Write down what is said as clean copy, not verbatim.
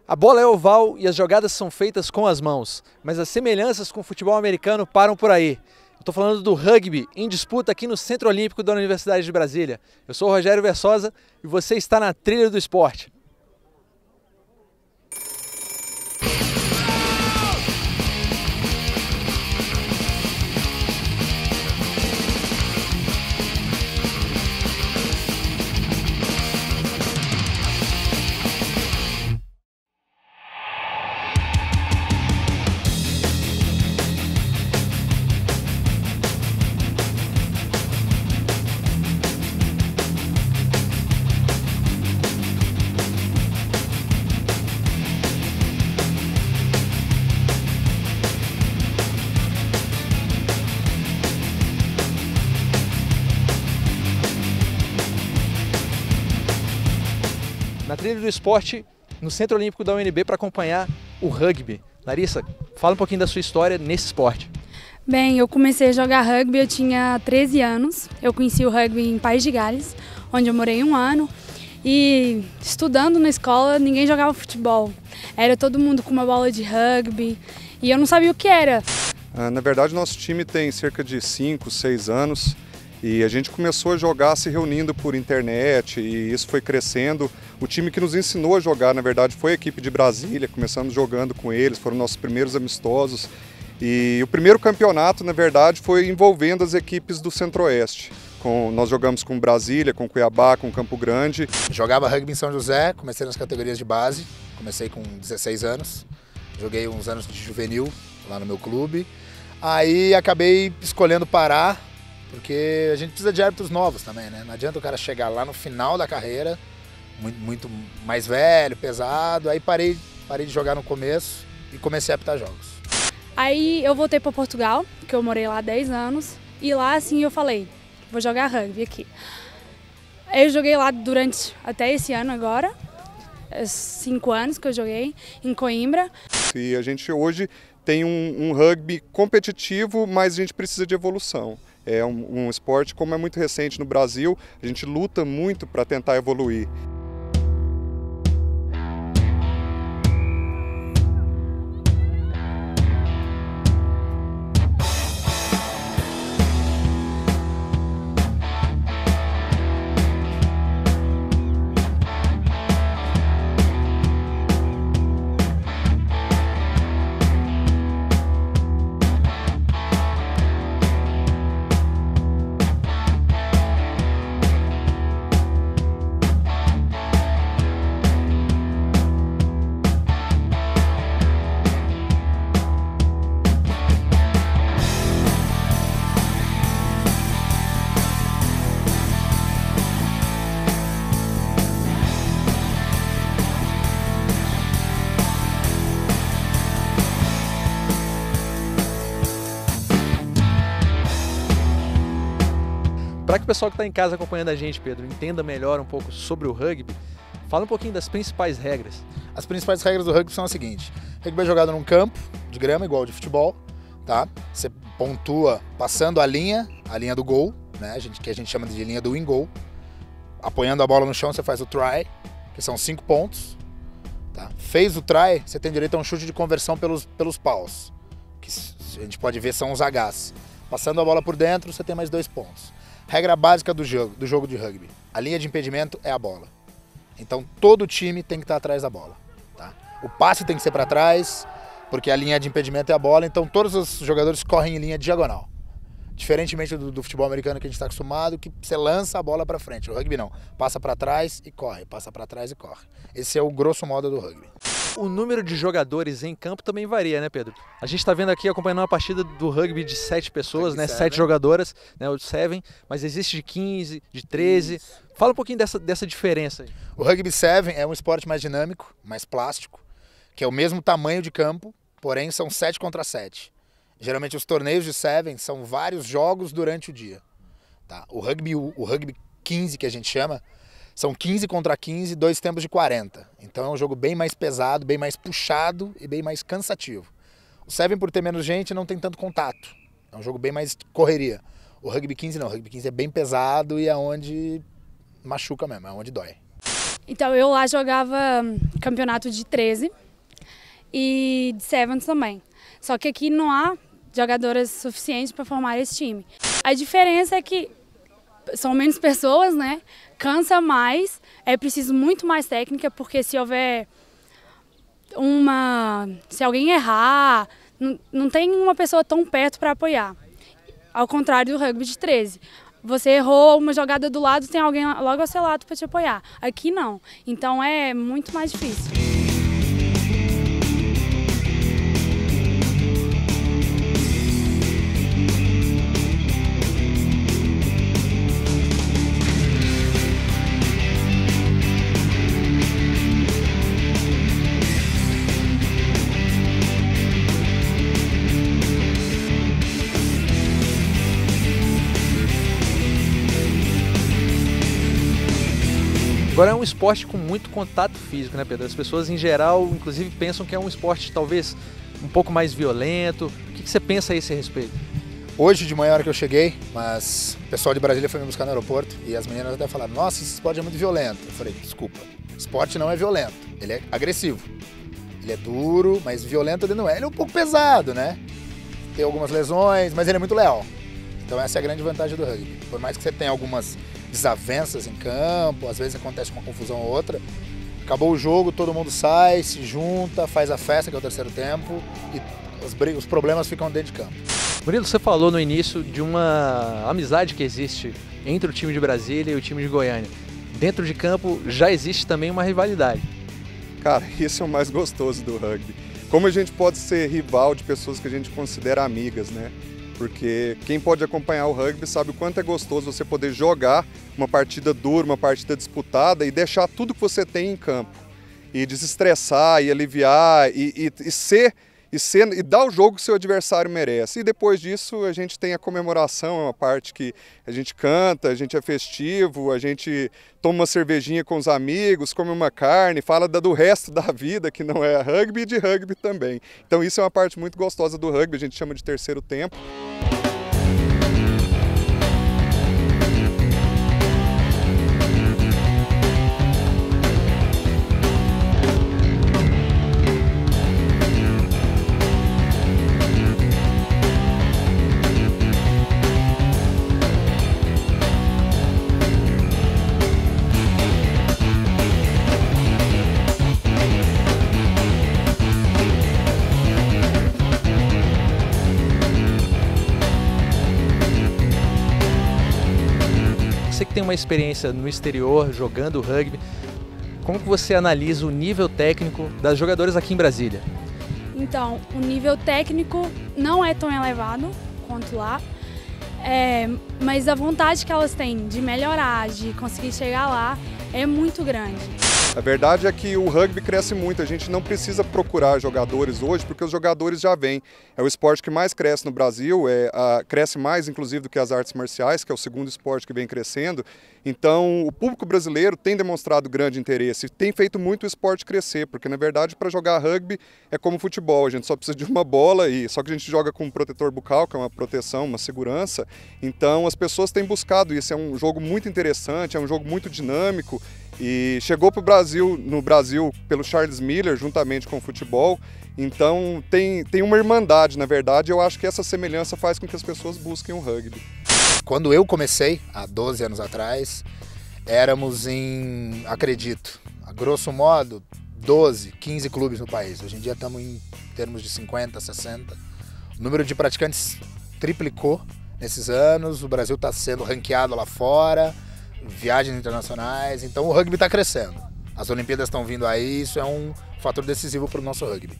A bola é oval e as jogadas são feitas com as mãos, mas as semelhanças com o futebol americano param por aí. Estou falando do rugby em disputa aqui no Centro Olímpico da Universidade de Brasília. Eu sou o Rogério Versosa e você está na trilha do esporte. Na trilha do esporte, no Centro Olímpico da UNB, para acompanhar o rugby. Larissa, fala um pouquinho da sua história nesse esporte. Bem, eu comecei a jogar rugby, eu tinha 13 anos. Eu conheci o rugby em País de Gales, onde eu morei um ano. E estudando na escola, ninguém jogava futebol. Era todo mundo com uma bola de rugby e eu não sabia o que era. Na verdade, nosso time tem cerca de 5, 6 anos. E a gente começou a jogar se reunindo por internet e isso foi crescendo. O time que nos ensinou a jogar, na verdade, foi a equipe de Brasília. Começamos jogando com eles, foram nossos primeiros amistosos. E o primeiro campeonato, na verdade, foi envolvendo as equipes do Centro-Oeste. Nós jogamos com Brasília, com Cuiabá, com Campo Grande. Jogava rugby em São José, comecei nas categorias de base, comecei com 16 anos. Joguei uns anos de juvenil lá no meu clube. Aí acabei escolhendo parar, porque a gente precisa de árbitros novos também, né? Não adianta o cara chegar lá no final da carreira, muito mais velho, pesado. Aí parei de jogar no começo e comecei a apitar jogos. Aí eu voltei para Portugal, que eu morei lá há 10 anos. E lá, assim, eu falei, vou jogar rugby aqui. Eu joguei lá durante, até esse ano agora, 5 anos que eu joguei, em Coimbra. E a gente hoje tem um rugby competitivo, mas a gente precisa de evolução. É um esporte, como é muito recente no Brasil, a gente luta muito para tentar evoluir. Para que o pessoal que está em casa acompanhando a gente, Pedro, entenda melhor um pouco sobre o rugby, fala um pouquinho das principais regras. As principais regras do rugby são as seguintes. O rugby é jogado num campo de grama, igual de futebol, tá? Você pontua passando a linha do gol, né? Que a gente chama de linha do win goal. Apoiando a bola no chão, você faz o try, que são 5 pontos. Tá? Fez o try, você tem direito a um chute de conversão pelos paus, que a gente pode ver são os Hs. Passando a bola por dentro, você tem mais 2 pontos. Regra básica do jogo de rugby. A linha de impedimento é a bola. Então todo time tem que estar atrás da bola. Tá? O passe tem que ser para trás, porque a linha de impedimento é a bola, então todos os jogadores correm em linha diagonal. Diferentemente do futebol americano que a gente está acostumado, que você lança a bola para frente. O rugby não. Passa para trás e corre, passa para trás e corre. Esse é o grosso modo do rugby. O número de jogadores em campo também varia, né, Pedro? A gente está vendo aqui, acompanhando uma partida do rugby de 7 pessoas, né? 7 jogadoras, né? O 7, mas existe de 15, de 13. Isso. Fala um pouquinho dessa diferença aí. O rugby 7 é um esporte mais dinâmico, mais plástico, que é o mesmo tamanho de campo, porém são 7 contra 7. Geralmente os torneios de 7 são vários jogos durante o dia. Tá? O rugby 15, que a gente chama, são 15 contra 15, 2 tempos de 40. Então é um jogo bem mais pesado, bem mais puxado e bem mais cansativo. O 7, por ter menos gente, não tem tanto contato. É um jogo bem mais correria. O rugby 15 não, o rugby 15 é bem pesado e é onde machuca mesmo, é onde dói. Então eu lá jogava campeonato de 13 e de Sevens também. Só que aqui não há jogadoras suficientes para formar esse time. A diferença é que são menos pessoas, né? Cansa mais, é preciso muito mais técnica, porque se houver se alguém errar, não tem uma pessoa tão perto para apoiar. Ao contrário do rugby de 13. Você errou uma jogada do lado, tem alguém logo ao seu lado para te apoiar. Aqui não. Então é muito mais difícil. Agora é um esporte com muito contato físico, né, Pedro? As pessoas em geral, inclusive, pensam que é um esporte talvez um pouco mais violento. O que você pensa a esse respeito? Hoje de manhã, a hora que eu cheguei, mas o pessoal de Brasília foi me buscar no aeroporto e as meninas até falaram: nossa, esse esporte é muito violento. Eu falei: desculpa, esporte não é violento, ele é agressivo. Ele é duro, mas violento ele não é. Ele é um pouco pesado, né? Tem algumas lesões, mas ele é muito leal. Então essa é a grande vantagem do rugby. Por mais que você tenha algumas desavenças em campo, às vezes acontece uma confusão ou outra, acabou o jogo, todo mundo sai, se junta, faz a festa, que é o terceiro tempo, e os problemas ficam dentro de campo. Murilo, você falou no início de uma amizade que existe entre o time de Brasília e o time de Goiânia. Dentro de campo já existe também uma rivalidade. Cara, isso é o mais gostoso do rugby. Como a gente pode ser rival de pessoas que a gente considera amigas, né? Porque quem pode acompanhar o rugby sabe o quanto é gostoso você poder jogar uma partida dura, uma partida disputada e deixar tudo que você tem em campo. E desestressar, e aliviar, e dar o jogo que o seu adversário merece. E depois disso a gente tem a comemoração, é uma parte que a gente canta, a gente é festivo, a gente toma uma cervejinha com os amigos, come uma carne, fala do resto da vida que não é rugby e de rugby também. Então isso é uma parte muito gostosa do rugby, a gente chama de terceiro tempo. Você que tem uma experiência no exterior, jogando rugby, como que você analisa o nível técnico das jogadoras aqui em Brasília? Então, o nível técnico não é tão elevado quanto lá, mas a vontade que elas têm de melhorar, de conseguir chegar lá, é muito grande. A verdade é que o rugby cresce muito, a gente não precisa procurar jogadores hoje porque os jogadores já vêm. É o esporte que mais cresce no Brasil, cresce mais inclusive do que as artes marciais, que é o segundo esporte que vem crescendo. Então o público brasileiro tem demonstrado grande interesse, tem feito muito o esporte crescer, porque na verdade para jogar rugby é como futebol, a gente só precisa de uma bola, só que a gente joga com um protetor bucal, que é uma proteção, uma segurança. Então as pessoas têm buscado isso, é um jogo muito interessante, é um jogo muito dinâmico. E chegou para o Brasil, no Brasil, pelo Charles Miller, juntamente com o futebol. Então tem uma irmandade, na verdade. Eu acho que essa semelhança faz com que as pessoas busquem o rugby. Quando eu comecei, há 12 anos atrás, éramos acredito, a grosso modo, 12, 15 clubes no país. Hoje em dia estamos em termos de 50, 60. O número de praticantes triplicou nesses anos. O Brasil está sendo ranqueado lá fora. Viagens internacionais, então o rugby está crescendo. As Olimpíadas estão vindo aí, isso é um fator decisivo para o nosso rugby.